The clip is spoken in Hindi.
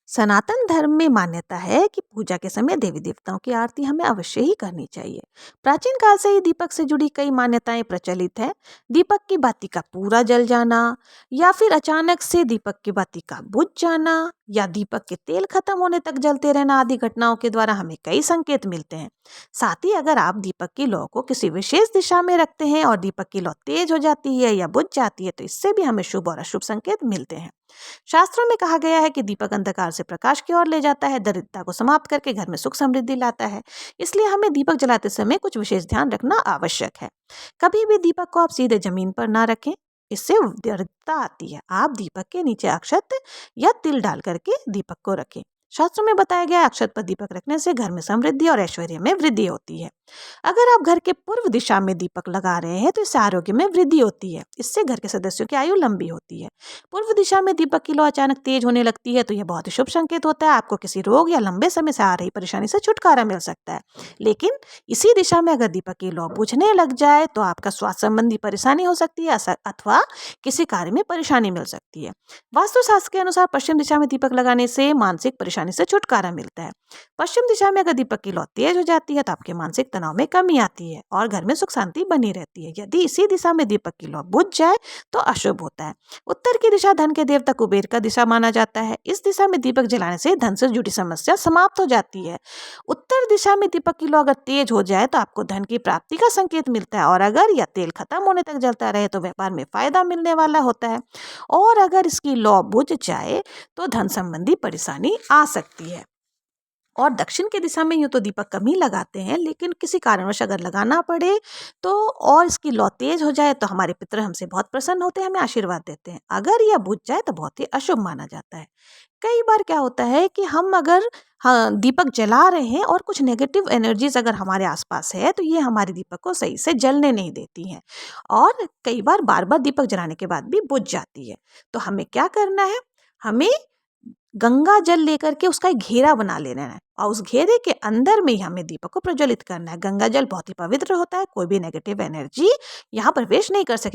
सनातन धर्म में मान्यता है कि पूजा के समय देवी देवताओं की आरती हमें अवश्य ही करनी चाहिए। प्राचीन काल से ही दीपक से जुड़ी कई मान्यताएं प्रचलित हैं। दीपक की बाती का पूरा जल जाना, या फिर अचानक से दीपक की बाती का बुझ जाना, या दीपक के तेल खत्म होने तक जलते रहना आदि घटनाओं के द्वारा हमें कई संकेत मिलते हैं। साथ ही अगर आप दीपक की लौ को किसी विशेष दिशा में रखते हैं और दीपक की लौ तेज हो जाती है या बुझ जाती है, तो इससे भी हमें शुभ और अशुभ संकेत मिलते हैं। शास्त्रों में कहा गया है कि दीपक अंधकार से प्रकाश की ओर ले जाता है, दरिद्रता को समाप्त करके घर में सुख समृद्धि लाता है। इसलिए हमें दीपक जलाते समय कुछ विशेष ध्यान रखना आवश्यक है। कभी भी दीपक को आप सीधे जमीन पर ना रखें, इससे दरिद्रता आती है। आप दीपक के नीचे अक्षत या तिल डाल करके दीपक को रखें। शास्त्रों में बताया गया है, अक्षत पर दीपक रखने से घर में समृद्धि और ऐश्वर्य में वृद्धि होती है। अगर आप घर के पूर्व दिशा में दीपक लगा रहे हैं तो इससे आरोग्य में वृद्धि होती है। इससे घर के सदस्यों की आयु लंबी होती है। पूर्व दिशा में दीपक की लौ अचानक तेज होने लगती है तो यह बहुत ही शुभ संकेत होता है। आपको किसी रोग या लंबे समय से आ रही परेशानी से छुटकारा मिल सकता है। लेकिन इसी दिशा में अगर दीपक की लौ बुझने लग जाए तो आपका स्वास्थ्य संबंधी परेशानी हो सकती है, अथवा किसी कार्य में परेशानी मिल सकती है। वास्तुशास्त्र के अनुसार पश्चिम दिशा में दीपक लगाने से मानसिक परेशानी से छुटकारा मिलता है। पश्चिम दिशा में अगर दीपक की लौ तेज हो जाती है तो आपके मानसिक तनाव में कमी आती है और घर में सुख शांति बनी रहती है। यदि इसी दिशा में दीपक की लौ बुझ जाए तो अशुभ होता है। उत्तर की दिशा धन के देवता कुबेर का दिशा माना जाता है। इस दिशा में दीपक जलाने से धन से जुड़ी समस्या समाप्त हो जाती है। उत्तर दिशा में दीपक की लौ अगर तेज हो जाए तो आपको धन की प्राप्ति का संकेत मिलता है, और अगर यह तेल खत्म होने तक जलता रहे तो व्यापार में फायदा मिलने वाला होता है। और अगर इसकी लौ बुझ जाए तो धन संबंधी परेशानी आ सकती है। और दक्षिण की दिशा में यूँ तो दीपक कम ही लगाते हैं, लेकिन किसी कारणवश अगर लगाना पड़े तो और इसकी लौ तेज हो जाए तो हमारे पितर हमसे बहुत प्रसन्न होते हैं, हमें आशीर्वाद देते हैं। अगर यह बुझ जाए तो बहुत ही अशुभ माना जाता है। कई बार क्या होता है कि हम अगर दीपक जला रहे हैं और कुछ नेगेटिव एनर्जीज अगर हमारे आसपास है तो ये हमारे दीपक को सही से जलने नहीं देती हैं, और कई बार बार बार दीपक जलाने के बाद भी बुझ जाती है। तो हमें क्या करना है, हमें गंगा जल लेकर के उसका एक घेरा बना लेना है और उस घेरे के अंदर में ही हमें दीपक को प्रज्वलित करना है। गंगा जल बहुत ही पवित्र होता है, कोई भी नेगेटिव एनर्जी यहाँ प्रवेश नहीं कर सके।